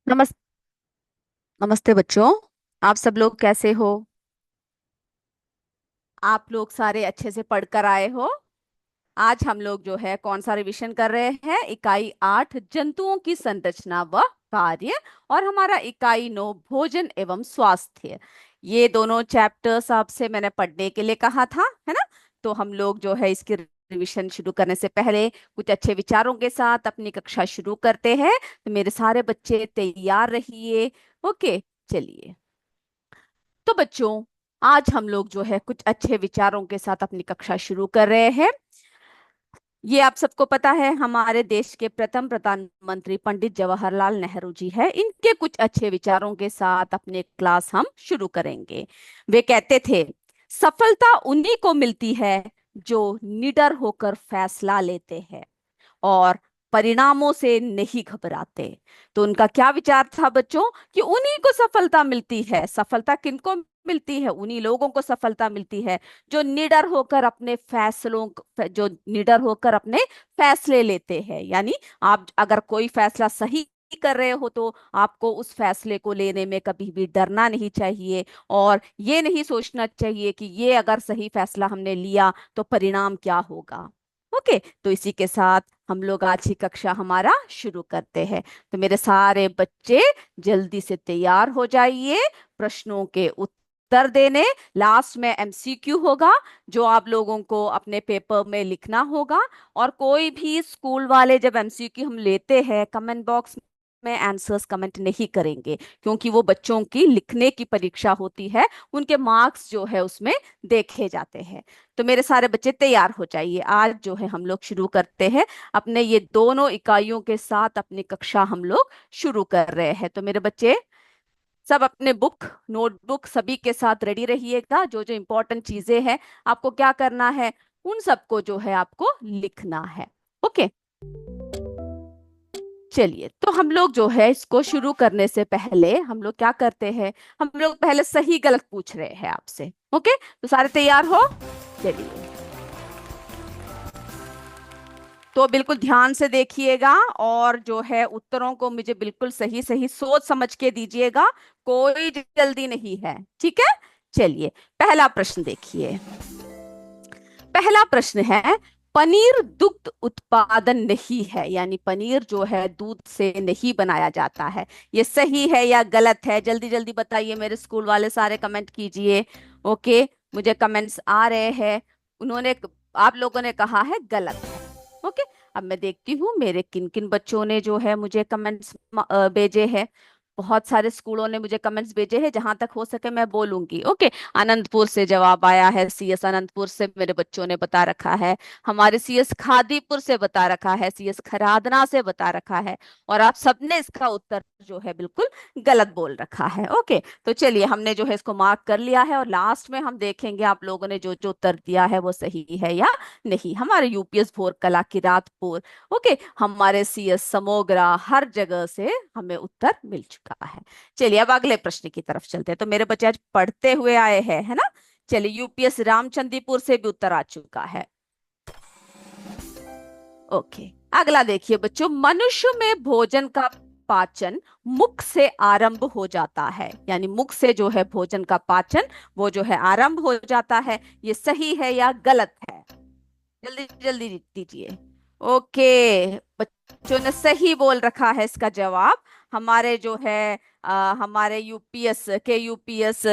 नमस नमस्ते बच्चों। आप सब लोग कैसे हो? आप लोग सारे अच्छे से पढ़कर आए हो? आज हम लोग जो है कौन सा रिवीजन कर रहे हैं? इकाई 8 जंतुओं की संरचना व कार्य, और हमारा इकाई 9 भोजन एवं स्वास्थ्य। ये दोनों चैप्टर्स आपसे मैंने पढ़ने के लिए कहा था, है ना? तो हम लोग जो है इसकी रिवीजन शुरू करने से पहले कुछ अच्छे विचारों के साथ अपनी कक्षा शुरू करते हैं। तो मेरे सारे बच्चे तैयार रहिए। ओके, चलिए। तो बच्चों, आज हम लोग जो है कुछ अच्छे विचारों के साथ अपनी कक्षा शुरू कर रहे हैं। ये आप सबको पता है, हमारे देश के प्रथम प्रधानमंत्री पंडित जवाहरलाल नेहरू जी है। इनके कुछ अच्छे विचारों के साथ अपने क्लास हम शुरू करेंगे। वे कहते थे, सफलता उन्हीं को मिलती है जो निडर होकर फैसला लेते हैं और परिणामों से नहीं घबराते। तो उनका क्या विचार था बच्चों? कि उन्हीं को सफलता मिलती है। सफलता किनको मिलती है? उन्हीं लोगों को सफलता मिलती है जो निडर होकर अपने जो निडर होकर अपने फैसले लेते हैं। यानी आप अगर कोई फैसला सही कर रहे हो तो आपको उस फैसले को लेने में कभी भी डरना नहीं चाहिए, और ये नहीं सोचना चाहिए कि ये अगर सही फैसला हमने लिया तो परिणाम क्या होगा। ओके, तो इसी के साथ हम लोग आज की कक्षा हमारा शुरू करते हैं। तो मेरे सारे बच्चे जल्दी से तैयार हो जाइए प्रश्नों के उत्तर देने। लास्ट में एमसीक्यू होगा जो आप लोगों को अपने पेपर में लिखना होगा। और कोई भी स्कूल वाले जब एमसीक्यू हम लेते हैं, कमेंट बॉक्स में आंसर्स कमेंट नहीं करेंगे, क्योंकि वो बच्चों की लिखने की परीक्षा होती है। उनके मार्क्स जो है उसमें देखे जाते हैं। तो मेरे सारे बच्चे तैयार हो जाइए। आज जो है हम लोग शुरू करते हैं अपने ये दोनों इकाइयों के साथ अपनी कक्षा हम लोग शुरू कर रहे हैं। तो मेरे बच्चे सब अपने बुक नोटबुक सभी के साथ रेडी रहिएगा। जो जो इंपॉर्टेंट चीजें हैं आपको क्या करना है, उन सबको जो है आपको लिखना है। ओके, चलिए। तो हम लोग जो है इसको शुरू करने से पहले हम लोग क्या करते हैं, हम लोग पहले सही गलत पूछ रहे हैं आपसे। ओके, तो सारे तैयार हो? चलिए, तो बिल्कुल ध्यान से देखिएगा और जो है उत्तरों को मुझे बिल्कुल सही सही सोच समझ के दीजिएगा। कोई जल्दी नहीं है, ठीक है? चलिए, पहला प्रश्न देखिए। पहला प्रश्न है, पनीर दुग्ध उत्पादन नहीं है, यानी पनीर जो है दूध से नहीं बनाया जाता है। ये सही है या गलत है? जल्दी जल्दी बताइए, मेरे स्कूल वाले सारे कमेंट कीजिए। ओके, मुझे कमेंट्स आ रहे हैं। उन्होंने आप लोगों ने कहा है गलत है। ओके, अब मैं देखती हूँ मेरे किन किन बच्चों ने जो है मुझे कमेंट्स भेजे हैं। बहुत सारे स्कूलों ने मुझे कमेंट्स भेजे हैं, जहां तक हो सके मैं बोलूंगी। ओके, अनंतपुर से जवाब आया है, सीएस अनंतपुर से मेरे बच्चों ने बता रखा है। हमारे सीएस खादीपुर से बता रखा है, सीएस खरादना से बता रखा है। और आप सबने इसका उत्तर जो है बिल्कुल गलत बोल रखा है। ओके, तो चलिए हमने जो है इसको मार्क कर लिया है, और लास्ट में हम देखेंगे आप लोगों ने जो जो उत्तर दिया है वो सही है या नहीं। हमारे यूपीएस भोरकला किरातपुर, ओके, हमारे सीएस समोगरा, हर जगह से हमें उत्तर मिल चुका है। चलिए अब अगले प्रश्न की तरफ चलते हैं। तो मेरे बच्चे आज पढ़ते हुए आए हैं, है ना? चलिए, यूपीएस रामचंद्रपुर से भी उत्तर आ चुका है। ओके, अगला देखिए बच्चों, मनुष्य में भोजन का पाचन मुख से आरंभ हो जाता है। यानी मुख से जो है भोजन का पाचन वो जो है आरंभ हो जाता है। ये सही है या गलत है? जल्दी जल्दी दीजिए। ओके, बच्चों ने सही बोल रखा है इसका जवाब। हमारे जो है हमारे यूपीएस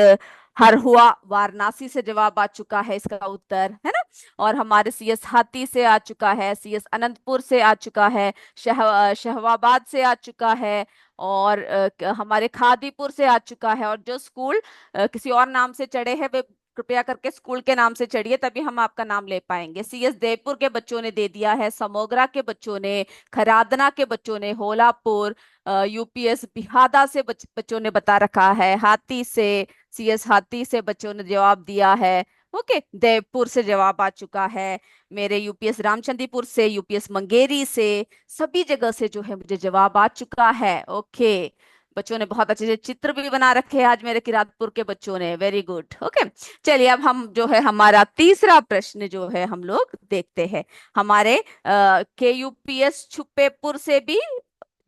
हर हुआ वाराणसी से जवाब आ चुका है इसका उत्तर, है ना? और हमारे सीएस हाथी से आ चुका है, सीएस अनंतपुर से आ चुका है, शहवाबाद से आ चुका है, और हमारे खादीपुर से आ चुका है। और जो स्कूल किसी और नाम से चढ़े हैं वे कृपया करके स्कूल के नाम से चढ़िए, तभी हम आपका नाम ले पाएंगे। सीएस देवपुर के बच्चों ने दे दिया है, समोगरा के बच्चों ने, खरादना के बच्चों ने, होलापुर, यूपीएस बिहादा से बच्चों ने बता रखा है, हाथी से, सीएस हाथी से बच्चों ने जवाब दिया है। ओके, देवपुर से जवाब आ चुका है। मेरे यूपीएस रामचंद्रपुर से, यूपीएस मंगेरी से, सभी जगह से जो है मुझे जवाब आ चुका है। ओके, बच्चों ने बहुत अच्छे से चित्र भी बना रखे हैं आज मेरे किरातपुर के बच्चों ने, वेरी गुड। ओके, चलिए अब हम जो है हमारा तीसरा प्रश्न जो है हम लोग देखते हैं। हमारे के यूपीएस छुपेपुर से भी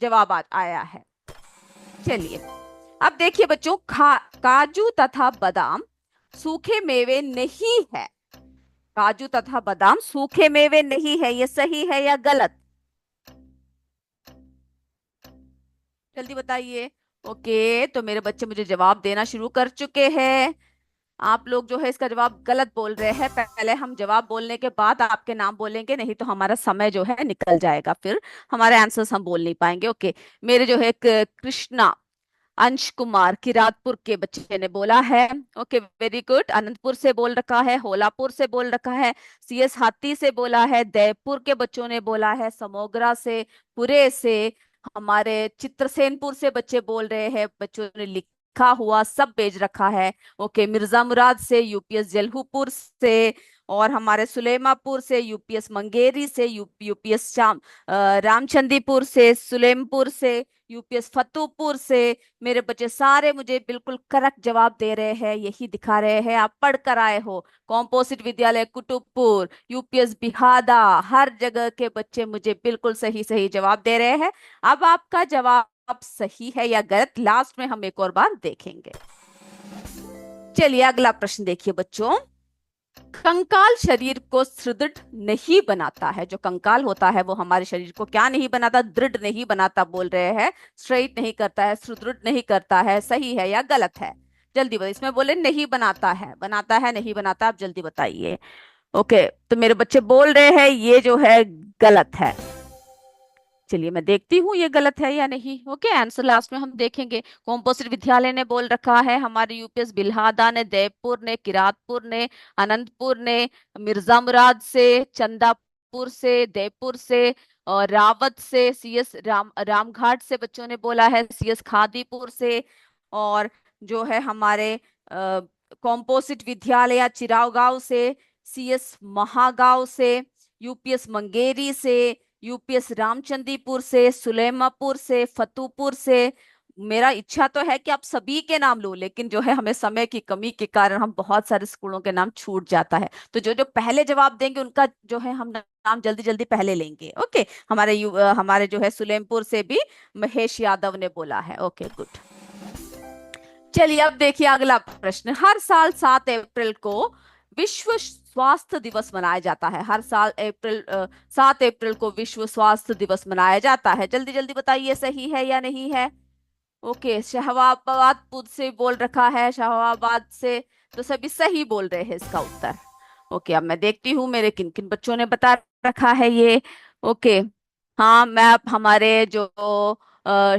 जवाब आया है। चलिए अब देखिए बच्चों, काजू तथा बादाम सूखे मेवे नहीं है। काजू तथा बादाम सूखे मेवे नहीं है, ये सही है या गलत? जल्दी बताइए। ओके, तो मेरे बच्चे मुझे जवाब देना शुरू कर चुके हैं। आप लोग जो है इसका जवाब गलत बोल रहे हैं। पहले हम जवाब बोलने के बाद आपके नाम बोलेंगे, नहीं तो हमारा समय जो है निकल जाएगा, फिर हमारे आंसर्स हम बोल नहीं पाएंगे। ओके, मेरे जो है कृष्णा अंश कुमार किरातपुर के बच्चे ने बोला है। Okay, very good. अनंतपुर से बोल रखा है, होलापुर से बोल रखा है, सीएस हाथी से बोला है, दयपुर के बच्चों ने बोला है, समोगरा से, पुरे से, हमारे चित्रसेनपुर से बच्चे बोल रहे हैं, बच्चों ने लिखा हुआ सब भेज रखा है। ओके, मिर्जा मुराद से, यूपीएस जलहूपुर से, और हमारे सुलेमापुर से, यूपीएस मंगेरी से, यूपीएस रामचंदीपुर से, सुलेमपुर से, यूपीएस फतेहपुर से। मेरे बच्चे सारे मुझे बिल्कुल करेक्ट जवाब दे रहे हैं, यही दिखा रहे हैं आप पढ़ कर आए हो। कॉम्पोजिट विद्यालय कुतुबपुर, यूपीएस बिहादा, हर जगह के बच्चे मुझे बिल्कुल सही सही जवाब दे रहे हैं। अब आपका जवाब सही है या गलत, लास्ट में हम एक और बार देखेंगे। चलिए अगला प्रश्न देखिए बच्चों। कंकाल शरीर को सुदृढ़ नहीं बनाता है। जो कंकाल होता है वो हमारे शरीर को क्या नहीं बनाता? दृढ़ नहीं बनाता बोल रहे हैं, स्ट्रेट नहीं करता है, सुदृढ़ नहीं करता है। सही है या गलत है? जल्दी बताइए। इसमें बोले नहीं बनाता है, बनाता है नहीं बनाता, आप जल्दी बताइए। ओके, तो मेरे बच्चे बोल रहे हैं ये जो है गलत है। चलिए मैं देखती हूँ ये गलत है या नहीं। ओके, आंसर लास्ट में हम देखेंगे। कॉम्पोजिट विद्यालय ने बोल रखा है, हमारे यूपीएस बिल्हादा ने, देवपुर ने, किरातपुर ने, अनंतपुर ने, मिर्जा मुराद से, चंदापुर से, देवपुर से, और रावत से, सीएस रामघाट से बच्चों ने बोला है, सीएस खादीपुर से, और जो है हमारे कॉम्पोजिट विद्यालय चिराव गांव से, सीएस महागांव से, यूपीएस मंगेरी से, यूपीएस रामचंदीपुर से, सुलेमापुर से, फतेहपुर से। मेरा इच्छा तो है कि आप सभी के नाम लो, लेकिन जो है हमें समय की कमी के कारण हम बहुत सारे स्कूलों के नाम छूट जाता है। तो जो जो पहले जवाब देंगे उनका जो है हम नाम जल्दी जल्दी पहले लेंगे। ओके, हमारे जो है सुलेमपुर से भी महेश यादव ने बोला है। Okay good. चलिए अब देखिए अगला प्रश्न। हर साल 7 अप्रैल को विश्व स्वास्थ्य दिवस मनाया जाता है। हर साल 7 अप्रैल को विश्व स्वास्थ्य दिवस मनाया जाता है। जल्दी जल्दी बताइए सही है या नहीं है। ओके, शहबाबाद पुद से बोल रखा है, शहबाबाद से, तो सभी सही बोल रहे हैं इसका उत्तर। ओके, अब मैं देखती हूँ मेरे किन किन बच्चों ने बता रखा है ये। ओके, हाँ मैं अब हमारे जो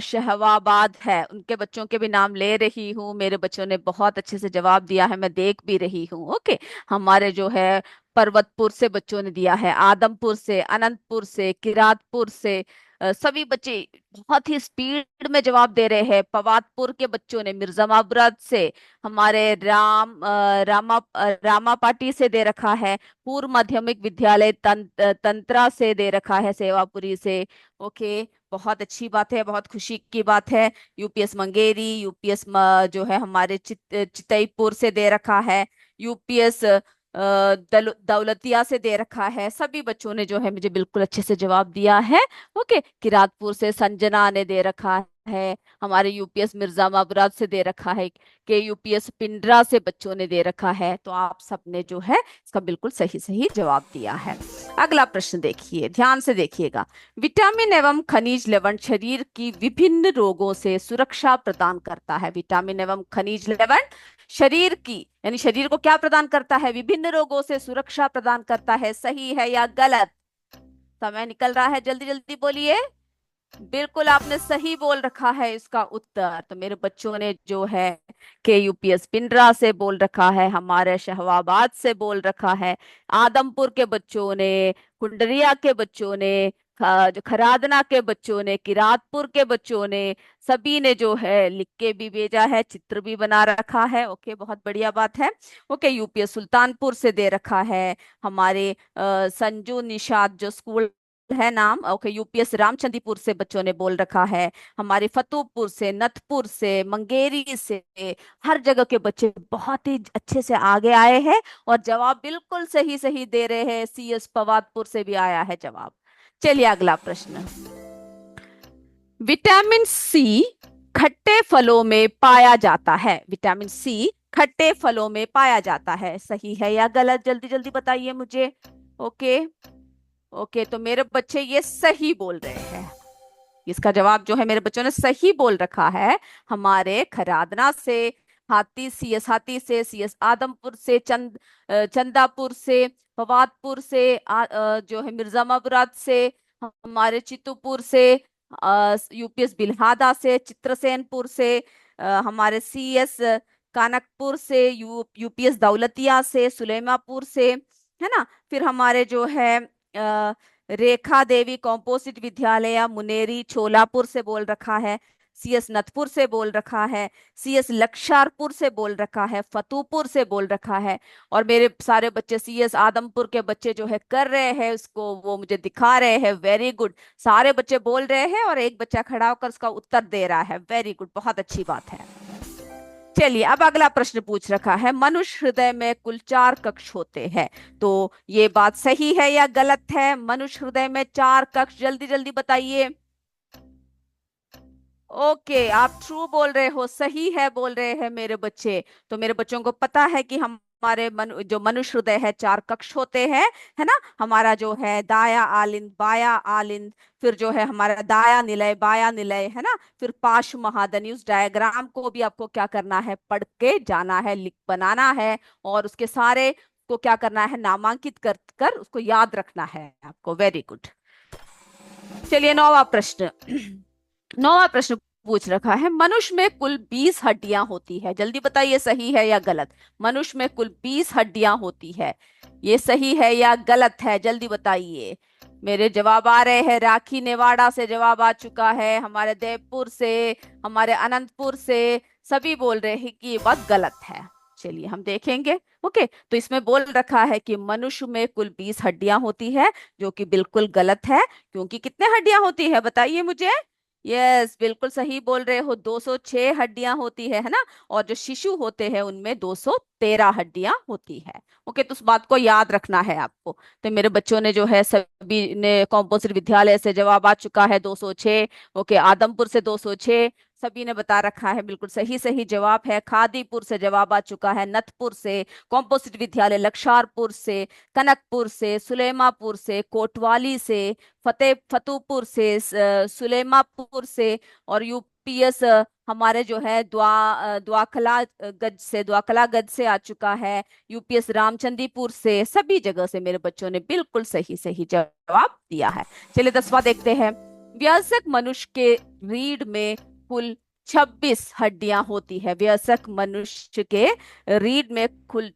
शहबाबाद है उनके बच्चों के भी नाम ले रही हूँ। मेरे बच्चों ने बहुत अच्छे से जवाब दिया है, मैं देख भी रही हूँ। ओके, हमारे जो है पर्वतपुर से बच्चों ने दिया है, आदमपुर से, अनंतपुर से, किरातपुर से, सभी बच्चे बहुत ही स्पीड में जवाब दे रहे हैं। पवातपुर के बच्चों ने, मिर्जामाबाद से, हमारे रामा पाटी से दे रखा है, पूर्व माध्यमिक विद्यालय तंत्रा से दे रखा है, सेवापुरी से। ओके, बहुत अच्छी बात है, बहुत खुशी की बात है। यूपीएस मंगेरी, यूपीएस जो है हमारे चितईपुर से दे रखा है, यूपीएस दौलतिया से दे रखा है। सभी बच्चों ने जो है मुझे बिल्कुल अच्छे से जवाब दिया है। ओके, किरातपुर से संजना ने दे रखा है, हमारे यूपीएस मिर्जामाबाद से दे रखा है, के यूपीएस पिंडरा से बच्चों ने दे रखा है। तो आप सबने जो है इसका बिल्कुल सही सही जवाब दिया है। अगला प्रश्न देखिए, ध्यान से देखिएगा। विटामिन एवं खनिज लवण शरीर की विभिन्न रोगों से सुरक्षा प्रदान करता है। विटामिन एवं खनिज लवण शरीर की, यानी शरीर को क्या प्रदान करता है? विभिन्न रोगों से सुरक्षा प्रदान करता है। सही है या गलत? समय निकल रहा है, जल्दी जल्दी बोलिए। बिल्कुल आपने सही बोल रखा है इसका उत्तर। तो मेरे बच्चों ने जो है के यूपीएस पिंडरा से बोल रखा है, हमारे शहबाबाद से बोल रखा है, आदमपुर के बच्चों ने, कुंडरिया के बच्चों ने, जो खरादना के बच्चों ने, किरातपुर के बच्चों ने, सभी ने जो है लिख के भी भेजा है, चित्र भी बना रखा है। ओके, बहुत बढ़िया बात है। ओके, यूपीएस सुल्तानपुर से दे रखा है, हमारे संजू निषाद जो स्कूल है नाम। ओके, यूपीएस रामचंदीपुर से बच्चों ने बोल रखा है, हमारे फतेहपुर से, नथपुर से, मंगेरी से। हर जगह के बच्चे बहुत ही अच्छे से आगे आए हैं और जवाब बिल्कुल सही सही दे रहे हैं। सीएस पवादपुर से भी आया है जवाब। चलिए अगला प्रश्न। विटामिन सी खट्टे खट्टे फलों में पाया जाता है। विटामिन सी खट्टे फलों में पाया जाता है, सही है या गलत? जल्दी जल्दी बताइए मुझे। ओके। ओके, तो मेरे बच्चे ये सही बोल रहे हैं। इसका जवाब जो है मेरे बच्चों ने सही बोल रखा है। हमारे खरादना से, हाथी सीएस हाथी से, सीएस आदमपुर से, चंदापुर से, फवादपुर से, जो है मिर्जामाबाद से, हमारे चित्तूपुर से, यूपीएस बिल्हादा से, चित्रसेनपुर से, हमारे सीएस कानकपुर से, यूपीएस दौलतिया से, सुलेमापुर से, है ना। फिर हमारे जो है रेखा देवी कॉम्पोजिट विद्यालय मुनेरी छोलापुर से बोल रखा है, सीएस नथपुर से बोल रखा है, सीएस लक्षारपुर से बोल रखा है, फतूपुर से बोल रखा है। और मेरे सारे बच्चे सीएस आदमपुर के बच्चे जो है कर रहे हैं उसको, वो मुझे दिखा रहे हैं। वेरी गुड, सारे बच्चे बोल रहे हैं और एक बच्चा खड़ा होकर उसका उत्तर दे रहा है। वेरी गुड, बहुत अच्छी बात है। चलिए, अब अगला प्रश्न पूछ रखा है, मनुष्य हृदय में कुल 4 कक्ष होते हैं, तो ये बात सही है या गलत है? मनुष्य हृदय में 4 कक्ष, जल्दी जल्दी बताइए। ओके, आप ट्रू बोल रहे हो, सही है बोल रहे हैं मेरे बच्चे। तो मेरे बच्चों को पता है कि हमारे जो मनुष्य हृदय है 4 कक्ष होते हैं, है ना। हमारा जो है दाया आलिंद, बाया आलिंद, फिर जो है हमारा दाया निलय, बाया निलय, है ना। फिर पार्श्व महाधनी। उस डायग्राम को भी आपको क्या करना है, पढ़ के जाना है, लिख बनाना है, और उसके सारे को क्या करना है, नामांकित कर कर उसको याद रखना है आपको। Very good. चलिए, नौवां प्रश्न। नौवां प्रश्न पूछ रखा है, मनुष्य में कुल 20 हड्डियां होती है, जल्दी बताइए सही है या गलत? मनुष्य में कुल 20 हड्डियां होती है, ये सही है या गलत है? जल्दी बताइए। मेरे जवाब आ रहे हैं। राखी नेवाड़ा से जवाब आ चुका है, हमारे देवपुर से, हमारे अनंतपुर से, सभी बोल रहे हैं कि ये बात गलत है। चलिए हम देखेंगे। ओके, तो इसमें बोल रखा है कि मनुष्य में कुल 20 हड्डियां होती है, जो कि बिल्कुल गलत है। क्योंकि कितने हड्डियां होती है बताइए मुझे। यस, बिल्कुल सही बोल रहे हो, 206 हड्डियां होती है ना। और जो शिशु होते हैं उनमें 213 हड्डियां होती है। ओके, तो उस बात को याद रखना है आपको। तो मेरे बच्चों ने जो है सभी ने कॉम्पोजिट विद्यालय से जवाब आ चुका है 206। ओके, आदमपुर से 206, सभी ने बता रखा है, बिल्कुल सही सही जवाब है। खादीपुर से जवाब आ चुका है, नथपुर से, कॉम्पोजिट विद्यालय लक्षारपुर से, कनकपुर से, सुलेमापुर से, कोतवाली से, फतेहपुर से, सुलेमापुर से, और यूपीएस हमारे जो है द्वाकला गज से आ चुका है, यूपीएस रामचंदीपुर से। सभी जगह से मेरे बच्चों ने बिल्कुल सही सही जवाब दिया है। चलिए 10वां देखते हैं। वयस्क मनुष्य के रीढ़ में कुल 26 हड्डियां होती है। वयस्क मनुष्य के रीढ़ में कुल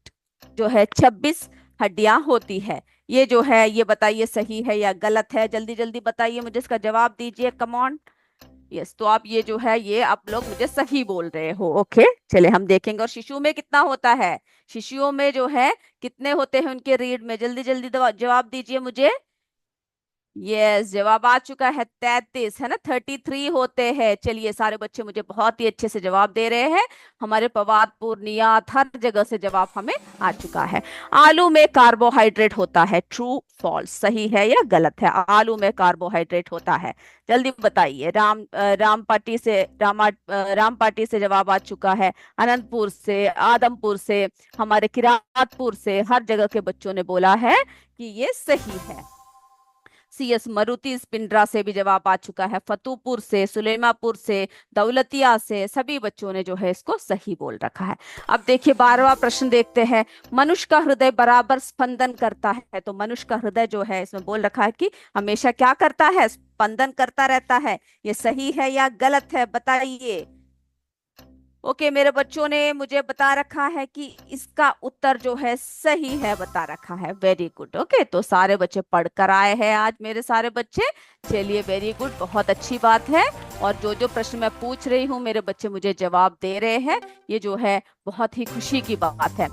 जो है 26 हड्डियां होती है। ये जो है, ये बताइए सही है या गलत है? जल्दी जल्दी बताइए मुझे, इसका जवाब दीजिए, कम ऑन। यस, तो आप ये जो है, ये आप लोग मुझे सही बोल रहे हो। ओके, चले हम देखेंगे। और शिशुओं में कितना होता है? शिशुओं में जो है कितने होते हैं उनके रीढ़ में? जल्दी जल्दी जवाब दीजिए मुझे। यस, जवाब आ चुका है, 33, है ना, 33 होते हैं। चलिए, सारे बच्चे मुझे बहुत ही अच्छे से जवाब दे रहे हैं। हमारे पवादपुर, नियात, हर जगह से जवाब हमें आ चुका है। आलू में कार्बोहाइड्रेट होता है, ट्रू फॉल्स, सही है या गलत है? आलू में कार्बोहाइड्रेट होता है, जल्दी बताइए। रामपाटी से जवाब आ चुका है, अनंतपुर से, आदमपुर से, हमारे किरातपुर से, हर जगह के बच्चों ने बोला है कि ये सही है। सीएस मारुति पिंडरा से भी जवाब आ चुका है, फतूपुर से, सुलेमापुर से, दौलतिया से, सभी बच्चों ने जो है इसको सही बोल रखा है। अब देखिए 12वां प्रश्न देखते हैं। मनुष्य का हृदय बराबर स्पंदन करता है, तो मनुष्य का हृदय जो है इसमें बोल रखा है कि हमेशा क्या करता है, स्पंदन करता रहता है। ये सही है या गलत है बताइए। ओके, मेरे बच्चों ने मुझे बता रखा है कि इसका उत्तर जो है सही है, बता रखा है। Very good. ओके, तो सारे बच्चे पढ़कर आए हैं आज मेरे सारे बच्चे। चलिए, वेरी गुड, बहुत अच्छी बात है। और जो जो प्रश्न मैं पूछ रही हूँ मेरे बच्चे मुझे जवाब दे रहे हैं, ये जो है बहुत ही खुशी की बात है।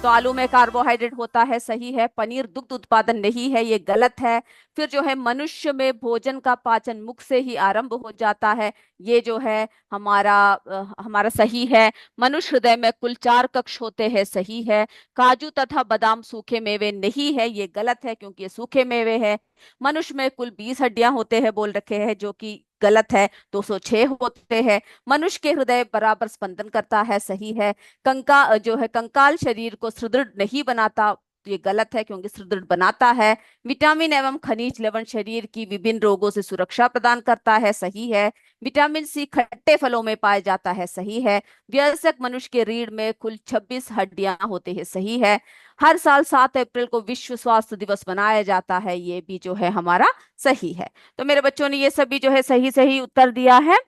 तो आलू में कार्बोहाइड्रेट होता है, सही है। पनीर दुग्ध उत्पादन नहीं है, ये गलत है। फिर जो है मनुष्य में भोजन का पाचन मुख से ही आरंभ हो जाता है, ये जो है हमारा सही है। मनुष्य हृदय में कुल 4 कक्ष होते हैं, सही है। काजू तथा बादाम सूखे मेवे नहीं है, ये गलत है क्योंकि ये सूखे मेवे है। मनुष्य में कुल 20 हड्डियां होते हैं बोल रखे हैं, जो कि गलत है। 206 होते हैं। मनुष्य के हृदय बराबर स्पंदन करता है, सही है। जो है कंकाल शरीर को सुदृढ़ नहीं बनाता, तो ये गलत है क्योंकि सुदृढ़ बनाता है। विटामिन एवं खनिज लवण शरीर की विभिन्न रोगों से सुरक्षा प्रदान करता है, सही है। विटामिन सी खट्टे फलों में पाया जाता है, सही है। वयस्क मनुष्य के रीढ़ में कुल 26 हड्डियां होते हैं, सही है। हर साल 7 अप्रैल को विश्व स्वास्थ्य दिवस मनाया जाता है, ये भी जो है हमारा सही है। तो मेरे बच्चों ने ये सभी जो है सही सही उत्तर दिया है।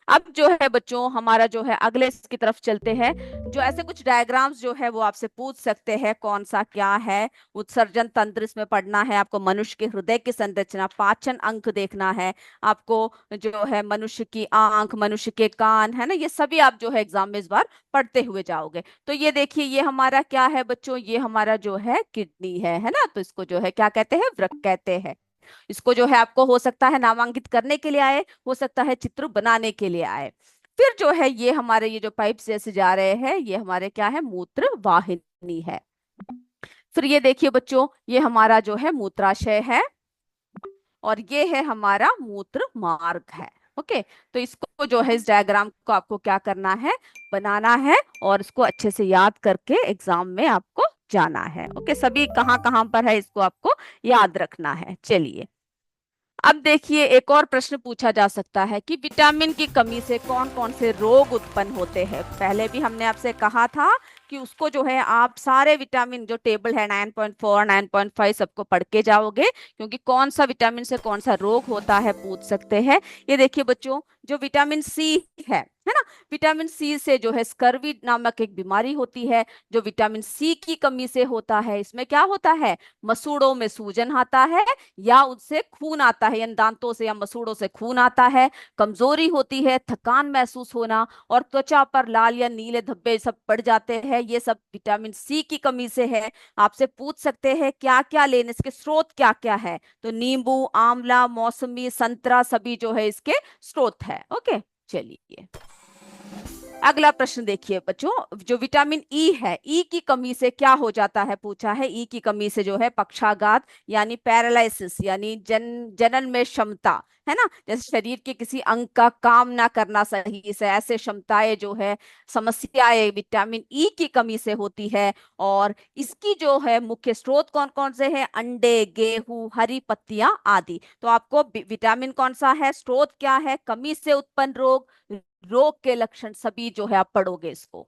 अब जो है बच्चों हमारा जो है अगले की तरफ चलते हैं। जो ऐसे कुछ डायग्राम्स जो है वो आपसे पूछ सकते हैं कौन सा क्या है। उत्सर्जन तंत्र इसमें पढ़ना है आपको, मनुष्य के हृदय की संरचना, पाचन अंग देखना है आपको, जो है मनुष्य की आंख, मनुष्य के कान, है ना, ये सभी आप जो है एग्जाम में इस बार पढ़ते हुए जाओगे। तो ये देखिए ये हमारा क्या है बच्चों, ये हमारा जो है किडनी है ना, तो इसको जो है क्या कहते हैं, वृक्क कहते हैं। इसको जो है आपको हो सकता है नामांकित करने के लिए आए, हो सकता है चित्र बनाने के लिए आए। फिर जो है ये हमारे ये जो पाइप जैसे जा रहे हैं, ये हमारे क्या है, मूत्र वाहिनी है। फिर ये देखिए बच्चों, ये हमारा जो है मूत्राशय है, और ये है हमारा मूत्र मार्ग है। ओके, तो इसको जो है इस डायग्राम को आपको क्या करना है, बनाना है, और इसको अच्छे से याद करके एग्जाम में आपको जाना है। ओके, सभी कहाँ कहाँ पर है इसको आपको याद रखना है। चलिए अब देखिए एक और प्रश्न पूछा जा सकता है कि विटामिन की कमी से कौन कौन से रोग उत्पन्न होते हैं। पहले भी हमने आपसे कहा था कि उसको जो है आप सारे विटामिन जो टेबल है 9.4 9.5 सबको पढ़ के जाओगे, क्योंकि कौन सा विटामिन से कौन सा रोग होता है पूछ सकते हैं। ये देखिए बच्चों, जो विटामिन सी है ना, विटामिन सी से जो है स्कर्वी नामक एक बीमारी होती है, जो विटामिन सी की कमी से होता है। इसमें क्या होता है, मसूड़ों में सूजन आता है, या उससे खून आता है, यानी दांतों से या मसूड़ों से खून आता है, कमजोरी होती है, थकान महसूस होना, और त्वचा पर लाल या नीले धब्बे सब पड़ जाते हैं। ये सब विटामिन सी की कमी से है। आपसे पूछ सकते हैं क्या क्या लेने, इसके स्रोत क्या क्या है, तो नींबू, आंवला, मौसमी, संतरा सभी जो है इसके स्रोत है। ओके, चलिए अगला प्रश्न देखिए बच्चों, जो विटामिन ई है, ई की कमी से क्या हो जाता है पूछा है। ई की कमी से जो है पक्षाघात यानी पैरालिसिस, यानी जनन में क्षमता, है ना, जैसे शरीर के किसी अंग का काम ना करना सही से, ऐसे क्षमताएं जो है समस्याएं विटामिन ई की कमी से होती है। और इसकी जो है मुख्य स्रोत कौन कौन से हैं, अंडे, गेहूं, हरी पत्तियां आदि। तो आपको विटामिन कौन सा है, स्रोत क्या है, कमी से उत्पन्न रोग, रोग के लक्षण, सभी जो है आप पढ़ोगे इसको।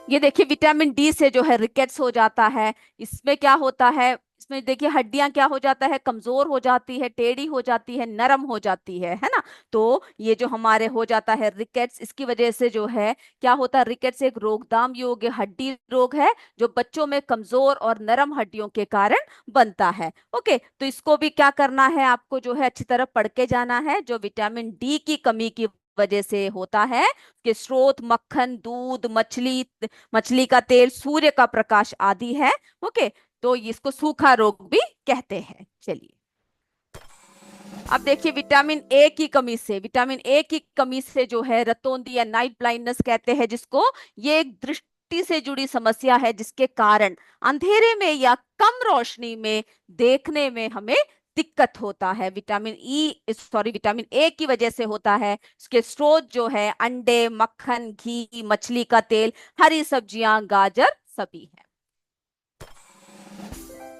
ये देखिए विटामिन डी से जो है रिकेट्स हो जाता है। इसमें क्या होता है, इसमें देखिए हड्डियां क्या हो जाता है, कमजोर हो जाती है, टेढ़ी हो जाती है, नरम हो जाती है ना। तो ये जो हमारे हो जाता है रिकेट्स, इसकी वजह से जो है क्या होता है, रिकेट्स एक रोकथाम योग्य हड्डी रोग है, जो बच्चों में कमजोर और नरम हड्डियों के कारण बनता है। ओके, तो इसको भी क्या करना है, आपको जो है अच्छी तरह पढ़ के जाना है। जो विटामिन डी की कमी की वजह से होता है कि स्रोत मक्खन, दूध, मछली, मछली का तेल, सूर्य का प्रकाश आदि है। ओके, तो इसको सूखा रोग भी कहते हैं। चलिए अब देखिए विटामिन ए की कमी से, विटामिन ए की कमी से जो है रतौंधी या नाइट ब्लाइंडनेस कहते हैं जिसको, ये एक दृष्टि से जुड़ी समस्या है, जिसके कारण अंधेरे में या कम रोशनी में देखने में हमें दिक्कत होता है। Vitamin E sorry vitamin A की वजह से होता है। इसके स्रोत जो है अंडे, मक्खन, घी, मछली का तेल, हरी सब्जियां, गाजर सभी है।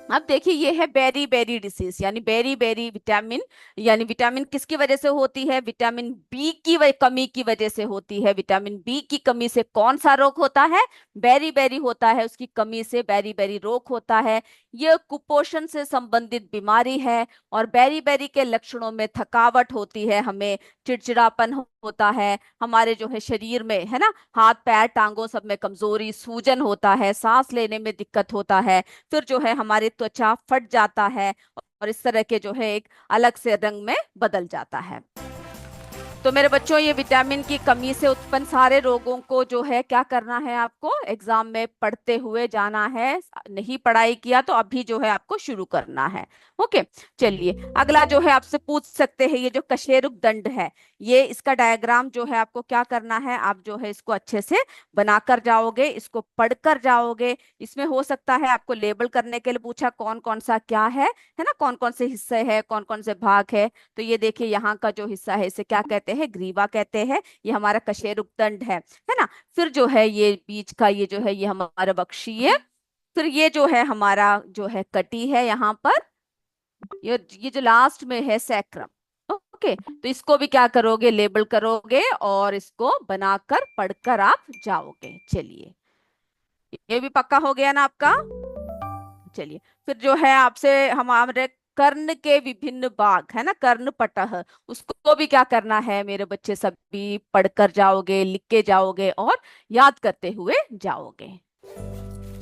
अब देखिए ये है बेरी बेरी डिसीज, यानी बेरी बेरी विटामिन, यानी विटामिन किसकी वजह से होती है, विटामिन बी की कमी की वजह से होती है। विटामिन बी की कमी से कौन सा रोग होता है, बेरी बेरी होता है, उसकी कमी से बेरी बेरी रोग होता है। यह कुपोषण से संबंधित बीमारी है, और बेरी बेरी के लक्षणों में थकावट होती है, हमें चिड़चिड़ापन होता है, हमारे जो है शरीर में, है ना, हाथ पैर टांगों सब में कमजोरी, सूजन होता है, सांस लेने में दिक्कत होता है। फिर जो है हमारी त्वचा फट जाता है, और इस तरह के जो है एक अलग से रंग में बदल जाता है। तो मेरे बच्चों, ये विटामिन की कमी से उत्पन्न सारे रोगों को जो है क्या करना है, आपको एग्जाम में पढ़ते हुए जाना है। नहीं पढ़ाई किया तो अभी जो है आपको शुरू करना है। ओके। चलिए, अगला जो है आपसे पूछ सकते हैं, ये जो कशेरुक दंड है, ये इसका डायग्राम जो है आपको क्या करना है, आप जो है इसको अच्छे से बनाकर जाओगे, इसको पढ़कर जाओगे। इसमें हो सकता है आपको लेबल करने के लिए पूछा कौन कौन सा क्या है ना, कौन कौन से हिस्से हैं, कौन कौन से भाग है। तो ये देखिए, यहाँ का जो हिस्सा है इसे क्या कहते हैं, ग्रीवा कहते हैं। ये हमारा कशेरुकदंड है ना। फिर जो है ये बीच का, ये जो है ये हमारा बख्शिय। फिर ये जो है हमारा जो है कटी है यहाँ पर। ये जो लास्ट में है सैक्रम। ओके, तो इसको भी क्या करोगे, लेबल करोगे और इसको बनाकर पढ़कर आप जाओगे। चलिए, ये भी पक्का हो गया ना आपका। चलिए, फिर जो है आपसे हमारे कर्ण के विभिन्न भाग है ना, कर्ण पटह, उसको भी क्या करना है मेरे बच्चे, सभी पढ़कर जाओगे, लिख के जाओगे और याद करते हुए जाओगे।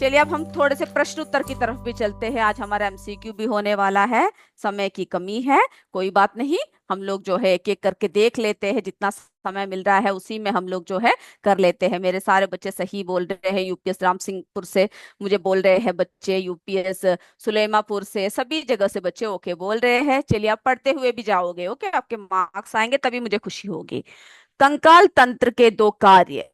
चलिए, अब हम थोड़े से प्रश्न उत्तर की तरफ भी चलते हैं। आज हमारा एमसीक्यू भी होने वाला है, समय की कमी है, कोई बात नहीं। हम लोग जो है एक एक करके देख लेते हैं, जितना समय मिल रहा है उसी में हम लोग जो है कर लेते हैं। मेरे सारे बच्चे सही बोल रहे हैं, यूपीएस राम सिंहपुर से मुझे बोल रहे हैं बच्चे, यूपीएस सुलेमापुर से, सभी जगह से बच्चे ओके बोल रहे हैं। चलिए, आप पढ़ते हुए भी जाओगे। ओके, आपके मार्क्स आएंगे तभी मुझे खुशी होगी। कंकाल तंत्र के दो कार्य,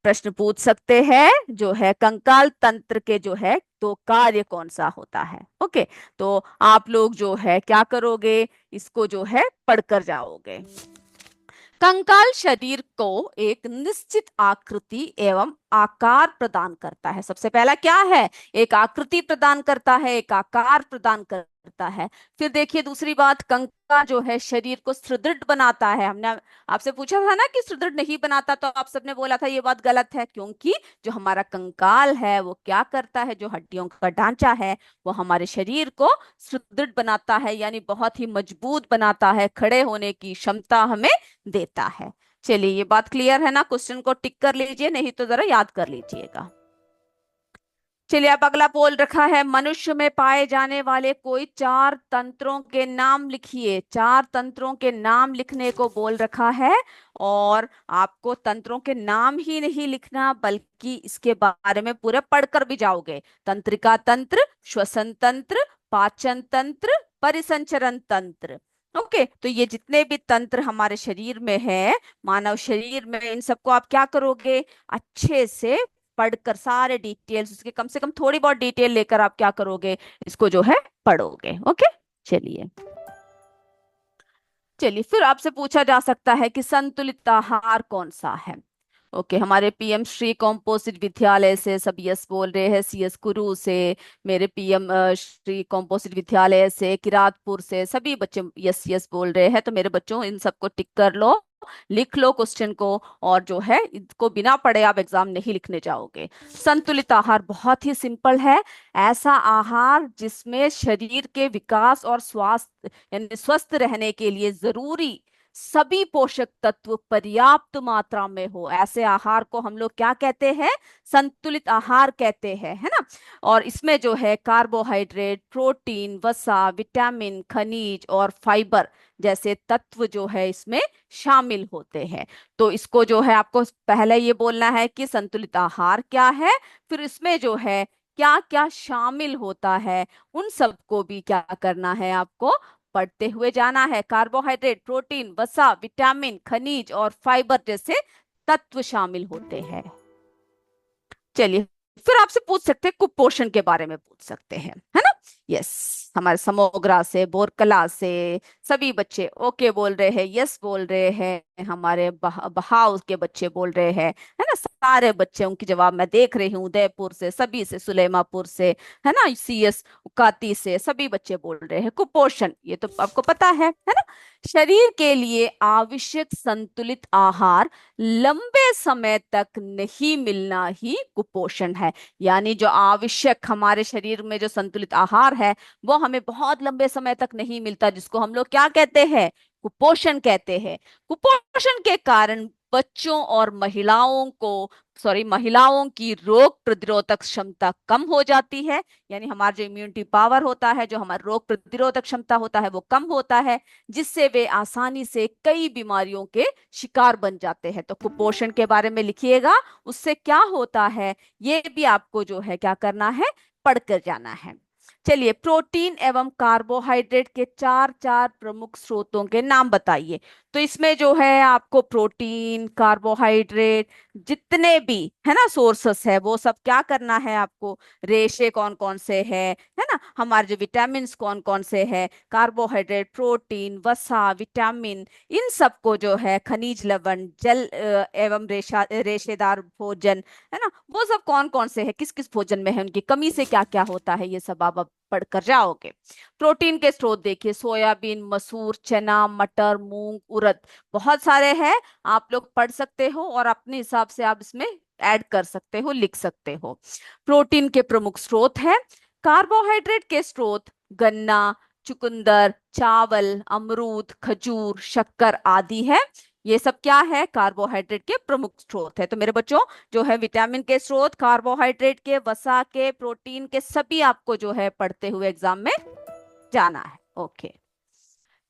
प्रश्न पूछ सकते हैं जो है कंकाल तंत्र के जो है तो कार्य कौन सा होता है। ओके, तो आप लोग जो है क्या करोगे, इसको जो है पढ़कर जाओगे। कंकाल शरीर को एक निश्चित आकृति एवं आकार प्रदान करता है। सबसे पहला क्या है, एक आकृति प्रदान करता है, एक आकार प्रदान करता है। फिर देखिए दूसरी बात, कंकाल जो है शरीर को सुदृढ़ बनाता है। हमने आपसे पूछा था ना कि सुदृढ़ नहीं बनाता, तो आप सबने बोला था ये बात गलत है, क्योंकि जो हमारा कंकाल है वो क्या करता है, जो हड्डियों का ढांचा है वो हमारे शरीर को सुदृढ़ बनाता है, यानी बहुत ही मजबूत बनाता है, खड़े होने की क्षमता हमें देता है। चलिए, ये बात क्लियर है ना, क्वेश्चन को टिक कर लीजिए, नहीं तो जरा याद कर लीजिएगा। चलिए, अब अगला बोल रखा है, मनुष्य में पाए जाने वाले कोई चार तंत्रों के नाम लिखिए। चार तंत्रों के नाम लिखने को बोल रखा है, और आपको तंत्रों के नाम ही नहीं लिखना बल्कि इसके बारे में पूरे पढ़कर भी जाओगे। तंत्रिका तंत्र, श्वसन तंत्र, पाचन तंत्र, परिसंचरण तंत्र। ओके, तो ये जितने भी तंत्र हमारे शरीर में है, मानव शरीर में, इन सबको आप क्या करोगे, अच्छे से पढ़कर सारे डिटेल्स, उसके कम से कम थोड़ी बहुत डिटेल लेकर आप क्या करोगे, इसको जो है पढ़ोगे। ओके। चलिए, चलिए फिर आपसे पूछा जा सकता है कि संतुलित आहार कौन सा है। ओके, हमारे पीएम श्री कॉम्पोजिट विद्यालय से सब यस बोल रहे हैं, सीएस कुरु से, मेरे पीएम श्री कॉम्पोजिट विद्यालय से, किरातपुर से, सभी बच्चे यस यस बोल रहे हैं। तो मेरे बच्चों, इन सबको टिक कर लो, लिख लो क्वेश्चन को, और जो है इसको बिना पढ़े आप एग्जाम नहीं लिखने जाओगे। संतुलित आहार बहुत ही सिंपल है, ऐसा आहार जिसमें शरीर के विकास और स्वास्थ्य यानी स्वस्थ रहने के लिए जरूरी सभी पोषक तत्व पर्याप्त मात्रा में हो, ऐसे आहार को हम लोग क्या कहते हैं, संतुलित आहार कहते हैं, है ना। और इसमें जो है कार्बोहाइड्रेट, प्रोटीन, वसा, विटामिन, खनिज और फाइबर जैसे तत्व जो है इसमें शामिल होते हैं। तो इसको जो है आपको पहले ये बोलना है कि संतुलित आहार क्या है, फिर इसमें जो है क्या क्या शामिल होता है, उन सबको भी क्या करना है, आपको पढ़ते हुए जाना है। कार्बोहाइड्रेट, प्रोटीन, वसा, विटामिन, खनिज और फाइबर जैसे तत्व शामिल होते हैं। चलिए, फिर आपसे पूछ सकते हैं, कुपोषण के बारे में पूछ सकते हैं, है ना। यस, हमारे समोग्रा से, बोरकला से सभी बच्चे ओके बोल रहे हैं, यस बोल रहे हैं। हमारे बहाव के बच्चे बोल रहे हैं, है ना। सारे बच्चे उनकी जवाब मैं देख रही हूँ, उदयपुर से, सभी से, सुलेमापुर से, है ना, सीएस उकाती से, सभी बच्चे बोल रहे हैं। कुपोषण, ये तो आपको पता है ना। शरीर के लिए आवश्यक संतुलित आहार लंबे समय तक नहीं मिलना ही कुपोषण है। यानी जो आवश्यक हमारे शरीर में जो संतुलित आहार है वो हमें बहुत लंबे समय तक नहीं मिलता, जिसको हम लोग क्या कहते हैं, कुपोषण कहते हैं। कुपोषण के कारण बच्चों और महिलाओं की रोग प्रतिरोधक क्षमता कम हो जाती है। यानी हमारा जो इम्यूनिटी पावर होता है, जो हमारा रोग प्रतिरोधक क्षमता होता है, वो कम होता है, जिससे वे आसानी से कई बीमारियों के शिकार बन जाते हैं। तो कुपोषण के बारे में लिखिएगा, उससे क्या होता है ये भी आपको जो है क्या करना है, पढ़कर जाना है। चलिए, प्रोटीन एवं कार्बोहाइड्रेट के चार चार प्रमुख स्रोतों के नाम बताइए। तो इसमें जो है आपको प्रोटीन, कार्बोहाइड्रेट, जितने भी है ना सोर्सेस है, वो सब क्या करना है आपको, रेशे कौन कौन से है ना, हमारे जो विटामिन कौन कौन से है, कार्बोहाइड्रेट, प्रोटीन, वसा, विटामिन, इन सबको जो है खनिज लवण, जल एवं रेशेदार भोजन, है ना, वो सब कौन कौन से है, किस किस भोजन में है, उनकी कमी से क्या क्या होता है, ये सब आप अब पढ़कर जाओगे। प्रोटीन के स्रोत देखिए, सोयाबीन, मसूर, चना, मटर, मूंग, उड़द, बहुत सारे हैं, आप लोग पढ़ सकते हो और अपने हिसाब से आप इसमें ऐड कर सकते हो, लिख सकते हो। प्रोटीन के प्रमुख स्रोत है। कार्बोहाइड्रेट के स्रोत गन्ना, चुकंदर, चावल, अमरूद, खजूर, शक्कर आदि है। ये सब क्या है, कार्बोहाइड्रेट के प्रमुख स्रोत है। तो मेरे बच्चों, जो है विटामिन के स्रोत, कार्बोहाइड्रेट के, वसा के, प्रोटीन के, सभी आपको जो है पढ़ते हुए एग्जाम में जाना है। ओके,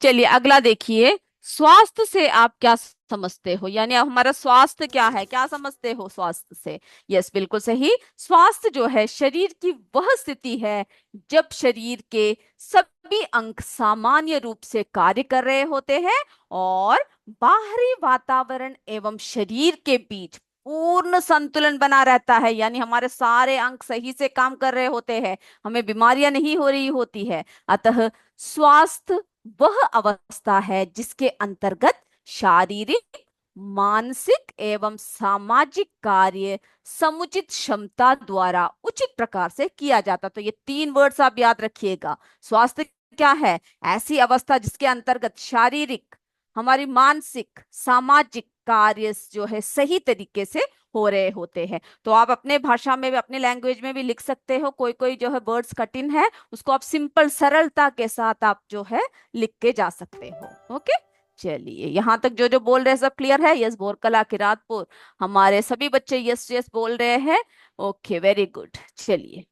चलिए अगला देखिए, स्वास्थ्य से आप क्या समझते हो, यानी अब हमारा स्वास्थ्य क्या है, क्या समझते हो स्वास्थ्य से। यस, बिल्कुल सही। स्वास्थ्य जो है शरीर की वह स्थिति है जब शरीर के सभी अंग सामान्य रूप से कार्य कर रहे होते हैं और बाहरी वातावरण एवं शरीर के बीच पूर्ण संतुलन बना रहता है। यानी हमारे सारे अंग सही से काम कर रहे होते हैं, हमें बीमारियां नहीं हो रही होती है। अतः स्वास्थ्य वह अवस्था है जिसके अंतर्गत शारीरिक, मानसिक एवं सामाजिक कार्य समुचित क्षमता द्वारा उचित प्रकार से किया जाता। तो ये तीन वर्ड्स आप याद रखिएगा। स्वास्थ्य क्या है, ऐसी अवस्था जिसके अंतर्गत शारीरिक, हमारी मानसिक, सामाजिक कार्य जो है सही तरीके से हो रहे होते हैं। तो आप अपने भाषा में भी, अपने लैंग्वेज में भी लिख सकते हो। कोई कोई जो है वर्ड्स कठिन है, उसको आप सिंपल सरलता के साथ आप जो है लिख के जा सकते हो। ओके, चलिए यहाँ तक जो जो बोल रहे हैं सब क्लियर है। यस, बोरकला, किरातपुर, हमारे सभी बच्चे यस यस बोल रहे हैं। Okay, very good. चलिए,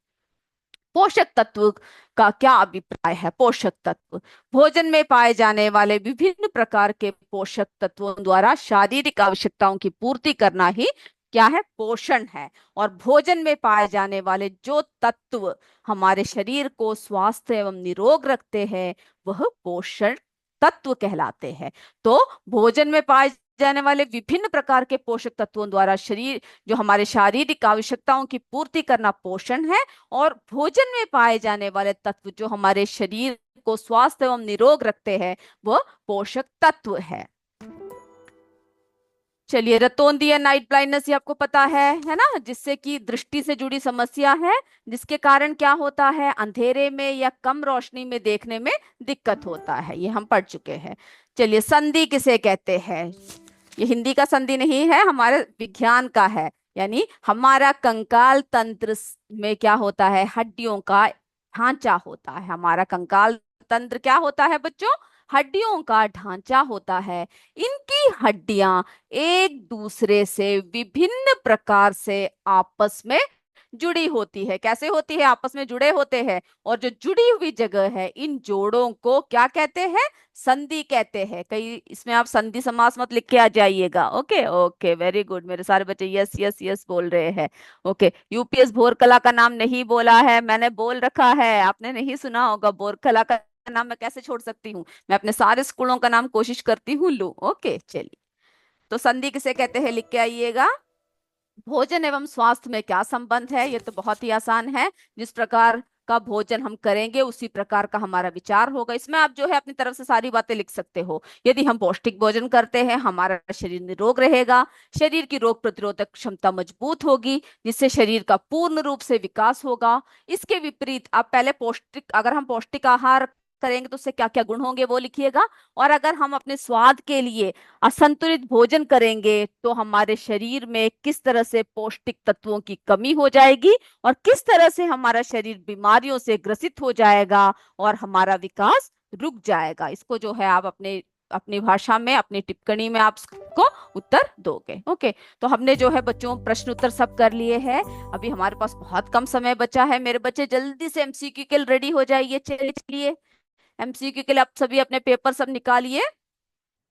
पोषक तत्व का क्या अभिप्राय है। पोषक तत्व, भोजन में पाए जाने वाले विभिन्न प्रकार के पोषक तत्वों द्वारा शारीरिक आवश्यकताओं की पूर्ति करना ही क्या है, पोषण है। और भोजन में पाए जाने वाले जो तत्व हमारे शरीर को स्वस्थ एवं निरोग रखते हैं, वह पोषण तत्व कहलाते हैं। तो भोजन में पाए जाने वाले विभिन्न प्रकार के पोषक तत्वों द्वारा शरीर, जो हमारे शारीरिक आवश्यकताओं की पूर्ति करना पोषण है। और भोजन में पाए जाने वाले तत्व जो हमारे शरीर को स्वस्थ एवं निरोग रखते हैं, वह पोषक तत्व है। चलिए, रतौंधी या नाइट ब्लाइंडनेस, ये आपको पता है ना, जिससे कि दृष्टि से जुड़ी समस्या है, जिसके कारण क्या होता है, अंधेरे में या कम रोशनी में देखने में दिक्कत होता है, ये हम पढ़ चुके हैं। चलिए, संधि किसे कहते हैं। ये हिंदी का संधि नहीं है, हमारे विज्ञान का है। यानी हमारा कंकाल तंत्र में क्या होता है, हड्डियों का ढांचा होता है। हमारा कंकाल तंत्र क्या होता है बच्चों, हड्डियों का ढांचा होता है। इनकी हड्डियां एक दूसरे से विभिन्न प्रकार से आपस में जुड़ी होती है। कैसे होती है, आपस में जुड़े होते हैं। और जो जुड़ी हुई जगह है, इन जोड़ों को क्या कहते हैं, संधि कहते हैं। कहीं इसमें आप संधि समास मत लिख के आ जाइएगा। ओके ओके, वेरी गुड, मेरे सारे बच्चे यस यस यस बोल रहे हैं। ओके, यूपीएस भोरकला का नाम नहीं बोला है, मैंने बोल रखा है, आपने नहीं सुना होगा। भोरकला का नाम मैं कैसे छोड़ सकती हूँ, मैं अपने सारे स्कूलों का नाम कोशिश करती हूँ लू। ओके, चलिए, तो संधि किसे कहते हैं लिख के आइएगा। भोजन एवं स्वास्थ्य में क्या संबंध है, ये तो बहुत ही आसान है। जिस प्रकार का भोजन हम करेंगे उसी प्रकार का हमारा विचार होगा। इसमें आप जो है अपनी तरफ से सारी बातें लिख सकते हो। यदि हम पौष्टिक भोजन करते हैं, हमारा शरीर निरोग रहेगा, शरीर की रोग प्रतिरोधक क्षमता मजबूत होगी, जिससे शरीर का पूर्ण रूप से विकास होगा। इसके विपरीत आप पहले पौष्टिक, अगर हम पौष्टिक आहार करेंगे तो उससे क्या क्या गुण होंगे वो लिखिएगा। और अगर हम अपने स्वाद के लिए असंतुलित भोजन करेंगे तो हमारे शरीर में किस तरह से पौष्टिक तत्वों की कमी हो जाएगी और किस तरह से हमारा शरीर बीमारियों से ग्रसित हो जाएगा और हमारा विकास रुक जाएगा। इसको जो है आप अपने अपनी भाषा में, अपनी टिप्पणी में आप उसको उत्तर दोगे। ओके, तो हमने जो है बच्चों प्रश्न उत्तर सब कर लिए हैं। अभी हमारे पास बहुत कम समय बचा है। मेरे बच्चे जल्दी से एमसीक्यू के लिए रेडी हो जाइए। चलिए चलिए, एमसीक्यू के लिए आप सभी अपने पेपर सब निकालिए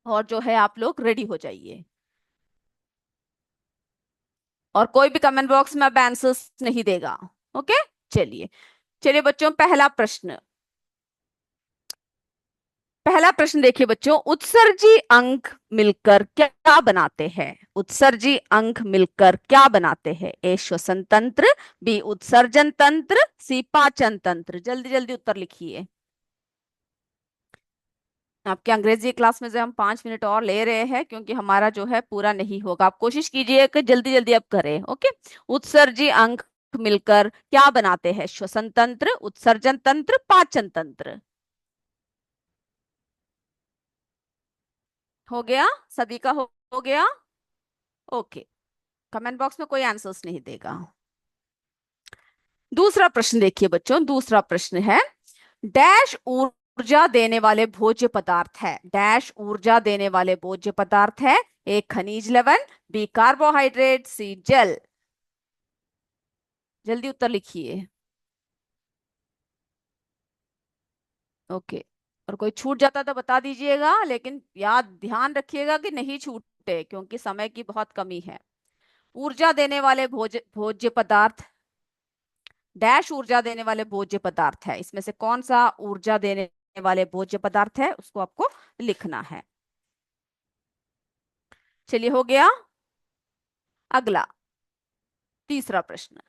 और जो है आप लोग रेडी हो जाइए। और कोई भी कमेंट बॉक्स में अब आंसर्स नहीं देगा। ओके, चलिए चलिए बच्चों, पहला प्रश्न देखिए बच्चों, उत्सर्जी अंक मिलकर क्या बनाते हैं? उत्सर्जी अंक मिलकर क्या बनाते हैं? ए श्वसन तंत्र, बी उत्सर्जन तंत्र, सी पाचन तंत्र। जल्दी जल्दी उत्तर लिखिए। आपके अंग्रेजी क्लास में से हम 5 मिनट और ले रहे हैं क्योंकि हमारा जो है पूरा नहीं होगा। आप कोशिश कीजिए कि जल्दी जल्दी अब करें। ओके, उत्सर्जी अंक मिलकर क्या बनाते हैं? श्वसन तंत्र, उत्सर्जन तंत्र, पाचन तंत्र। हो गया? सभी का हो गया? ओके, कमेंट बॉक्स में कोई आंसर्स नहीं देगा। दूसरा प्रश्न देखिए बच्चों, दूसरा प्रश्न है, डैश ऊर्जा देने वाले भोज्य पदार्थ है? डैश ऊर्जा देने वाले भोज्य पदार्थ है? ए खनिज लवण, बी कार्बोहाइड्रेट, सी जल। जल्दी उत्तर लिखिए। ओके, और कोई छूट जाता तो बता दीजिएगा, लेकिन याद ध्यान रखिएगा कि नहीं छूटे क्योंकि समय की बहुत कमी है। ऊर्जा देने वाले भोज्य भोज्य पदार्थ, डैश ऊर्जा देने वाले भोज्य पदार्थ है, इसमें से कौन सा ऊर्जा देने वाले भोज्य पदार्थ है उसको आपको लिखना है। चलिए, हो गया। अगला तीसरा प्रश्न,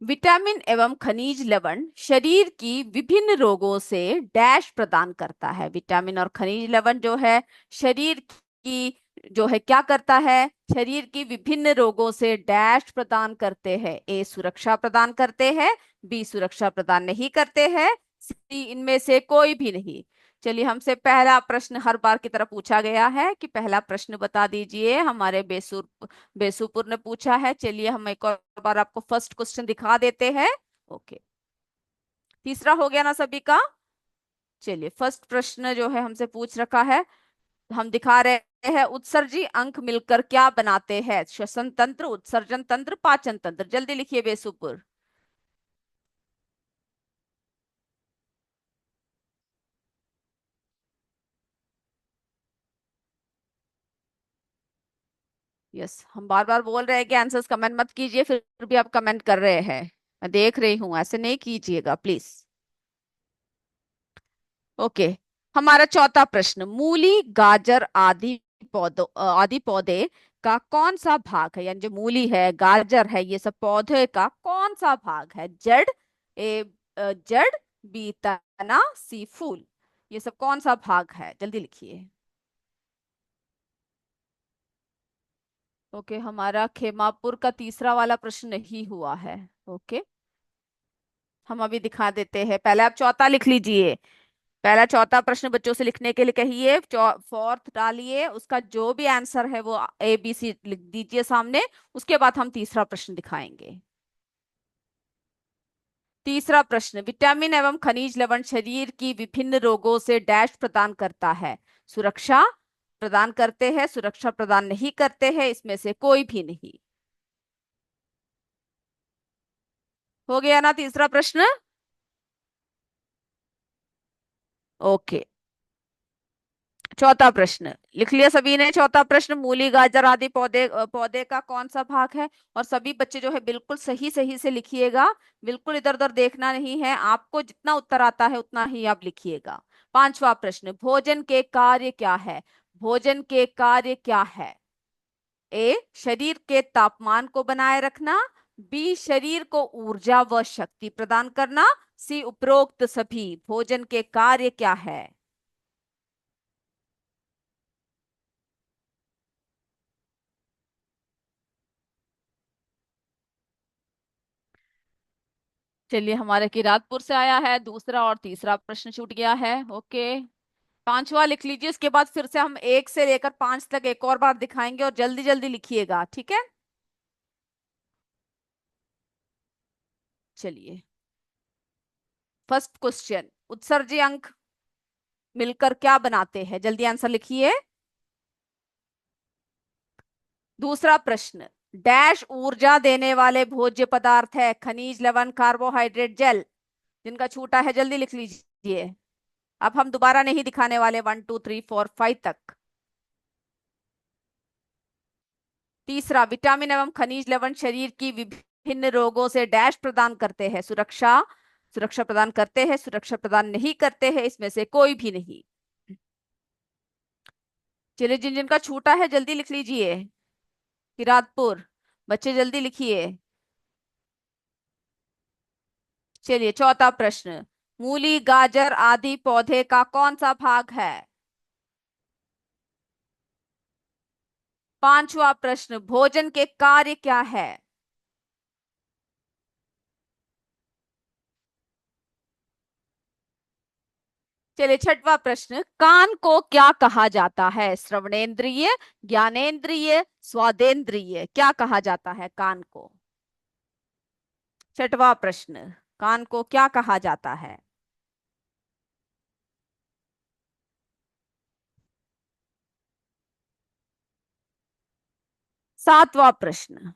विटामिन एवं खनिज लवण शरीर की विभिन्न रोगों से डैश प्रदान करता है? विटामिन और खनिज लवण जो है शरीर की जो है क्या करता है? शरीर की विभिन्न रोगों से डैश प्रदान करते हैं। ए सुरक्षा प्रदान करते हैं, बी सुरक्षा प्रदान नहीं करते हैं, सी इनमें से कोई भी नहीं। चलिए, हमसे पहला प्रश्न हर बार की तरह पूछा गया है कि पहला प्रश्न बता दीजिए। हमारे बेसुपुर ने पूछा है। चलिए हम एक और बार आपको फर्स्ट क्वेश्चन दिखा देते हैं। ओके, तीसरा हो गया ना सभी का? चलिए, फर्स्ट प्रश्न जो है हमसे पूछ रखा है, हम दिखा रहे हैं, उत्सर्जी अंक मिलकर क्या बनाते हैं? श्वसन तंत्र, उत्सर्जन तंत्र, पाचन तंत्र। जल्दी लिखिए बेसुपुर। यस, हम बार बार बोल रहे हैं कि आंसर्स कमेंट मत कीजिए, फिर भी आप कमेंट कर रहे हैं। मैं देख रही हूं, ऐसे नहीं कीजिएगा प्लीज। ओके, हमारा चौथा प्रश्न, मूली, गाजर आदि पौधे का कौन सा भाग है? यानी जो मूली है, गाजर है, ये सब पौधे का कौन सा भाग है? जड़, ए जड़, बी तना, सी फूल। ये सब कौन सा भाग है? जल्दी लिखिए। ओके, हमारा खेमापुर का तीसरा वाला प्रश्न नहीं हुआ है। ओके, हम अभी दिखा देते हैं। पहले आप चौथा लिख लीजिए। पहला चौथा प्रश्न बच्चों से लिखने के लिए कहिए। फोर्थ डालिए, उसका जो भी आंसर है वो ए बी सी लिख दीजिए सामने। उसके बाद हम तीसरा प्रश्न दिखाएंगे। तीसरा प्रश्न, विटामिन एवं खनिज लवण शरीर की विभिन्न रोगों से डैश प्रदान करता है? सुरक्षा प्रदान करते हैं, सुरक्षा प्रदान नहीं करते हैं, इसमें से कोई भी नहीं। हो गया ना तीसरा प्रश्न? ओके, चौथा प्रश्न लिख लिया सभी ने? चौथा प्रश्न, मूली, गाजर आदि पौधे का कौन सा भाग है? और सभी बच्चे जो है बिल्कुल सही सही से लिखिएगा। बिल्कुल इधर उधर देखना नहीं है। आपको जितना उत्तर आता है उतना ही आप लिखिएगा। पांचवा प्रश्न, भोजन के कार्य क्या है? भोजन के कार्य क्या है? ए शरीर के तापमान को बनाए रखना, बी शरीर को ऊर्जा व शक्ति प्रदान करना, सी उपरोक्त सभी। भोजन के कार्य क्या है? चलिए, हमारे किरातपुर से आया है। दूसरा और तीसरा प्रश्न छूट गया है। ओके, पांचवा लिख लीजिए। इसके बाद फिर से हम 1 से लेकर 5 तक एक और बार दिखाएंगे और जल्दी जल्दी लिखिएगा, ठीक है? चलिए, फर्स्ट क्वेश्चन, उत्सर्जी अंक मिलकर क्या बनाते हैं? जल्दी आंसर लिखिए। दूसरा प्रश्न, डैश ऊर्जा देने वाले भोज्य पदार्थ है? खनिज, लवण, कार्बोहाइड्रेट, जल। जिनका छूटा है जल्दी लिख लीजिए। अब हम दोबारा नहीं दिखाने वाले 1 2 3 4 5 तक। तीसरा, विटामिन एवं खनिज लवण शरीर की विभिन्न रोगों से डैश प्रदान करते हैं? सुरक्षा, सुरक्षा प्रदान करते हैं, सुरक्षा प्रदान नहीं करते हैं, इसमें से कोई भी नहीं। चलिए, जिन जिनका छूटा है जल्दी लिख लीजिए। किरातपुर, बच्चे जल्दी लिखिए। चलिए, चौथा प्रश्न, मूली, गाजर आदि पौधे का कौन सा भाग है? पांचवा प्रश्न, भोजन के कार्य क्या है? चलिए, छठवा प्रश्न, कान को क्या कहा जाता है? श्रवणेंद्रिय, ज्ञानेंद्रिय, स्वादेंद्रिय, क्या कहा जाता है कान को? छठवा प्रश्न, कान को क्या कहा जाता है? सातवां प्रश्न,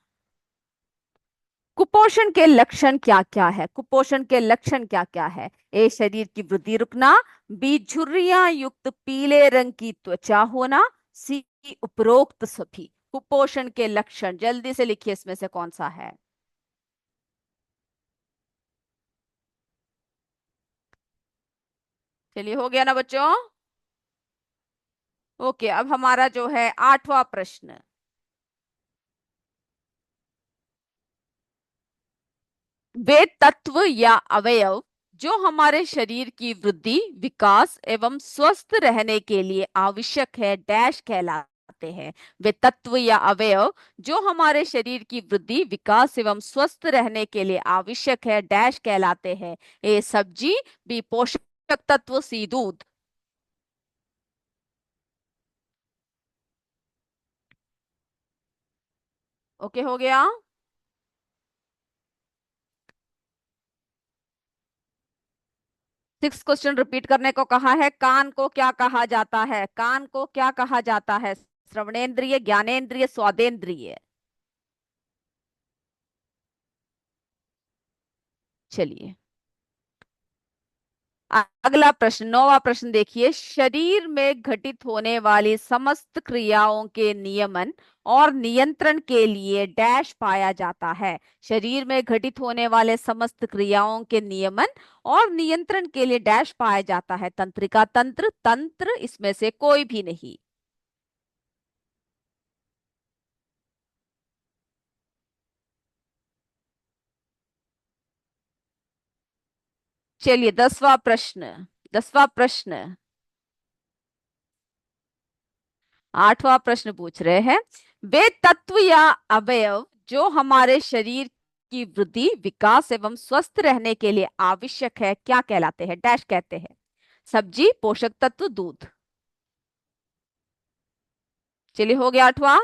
कुपोषण के लक्षण क्या क्या है? कुपोषण के लक्षण क्या क्या है? ए, शरीर की वृद्धि रुकना, बी, झुर्रियां युक्त पीले रंग की त्वचा होना, सी, उपरोक्त सभी। कुपोषण के लक्षण जल्दी से लिखिए, इसमें से कौन सा है? चलिए, हो गया ना बच्चों? ओके, अब हमारा जो है आठवां प्रश्न, वे तत्व या अवयव जो हमारे शरीर की वृद्धि, विकास एवं स्वस्थ रहने के लिए आवश्यक है, डैश कहलाते हैं? वे तत्व या अवयव जो हमारे शरीर की वृद्धि, विकास एवं स्वस्थ रहने के लिए आवश्यक है, डैश कहलाते हैं? ए, सब्जी, बी, पोषक तत्व, सी, दूध। ओके, हो गया। 6 क्वेश्चन रिपीट करने को कहा है। कान को क्या कहा जाता है? कान को क्या कहा जाता है? श्रवणेंद्रिय, ज्ञानेंद्रिय, स्वादेंद्रिय। चलिए, अगला प्रश्न, नौवां प्रश्न देखिए, शरीर में घटित होने वाली समस्त क्रियाओं के नियमन और नियंत्रण के लिए डैश पाया जाता है? शरीर में घटित होने वाले समस्त क्रियाओं के नियमन और नियंत्रण के लिए डैश पाया जाता है? तंत्रिका तंत्र, तंत्र, इसमें से कोई भी नहीं। चलिए, 10वां प्रश्न, 10वां प्रश्न, 8वां प्रश्न पूछ रहे हैं, वे तत्व या अवयव जो हमारे शरीर की वृद्धि, विकास एवं स्वस्थ रहने के लिए आवश्यक है, क्या कहलाते हैं? डैश कहते हैं? सब्जी, पोषक तत्व, दूध। चलिए, हो गया 8वां।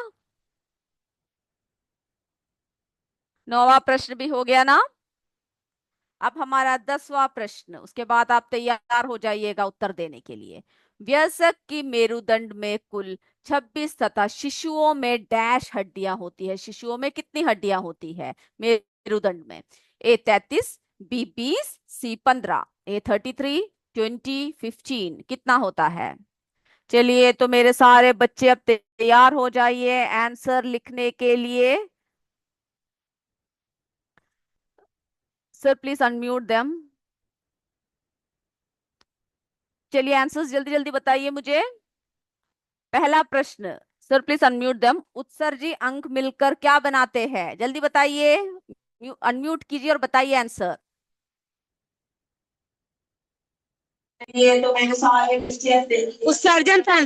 9वां प्रश्न भी हो गया ना? अब हमारा 10वां प्रश्न, उसके बाद आप तैयार हो जाइएगा उत्तर देने के लिए। वयस्क की मेरुदंड में कुल 26 तथा शिशुओं में डैश हड्डियां होती है? शिशुओं में कितनी हड्डियां होती है मेरुदंड में? ए, 33, बी, 20, सी, 15। ए, 33, 20, 15, कितना होता है? चलिए, तो मेरे सारे बच्चे अब तैयार हो जाइए आंसर लिखने के लिए। Sir, please unmute them. चलिए, आंसर्स जल्दी जल्दी बताइए मुझे। पहला प्रश्न, सर प्लीज अनम्यूट देम, उत्सर्जी अंक मिलकर क्या बनाते हैं? जल्दी बताइए, अनम्यूट कीजिए और बताइए आंसर। ये तो मैंने सारे उत्सर्जन तंत्र।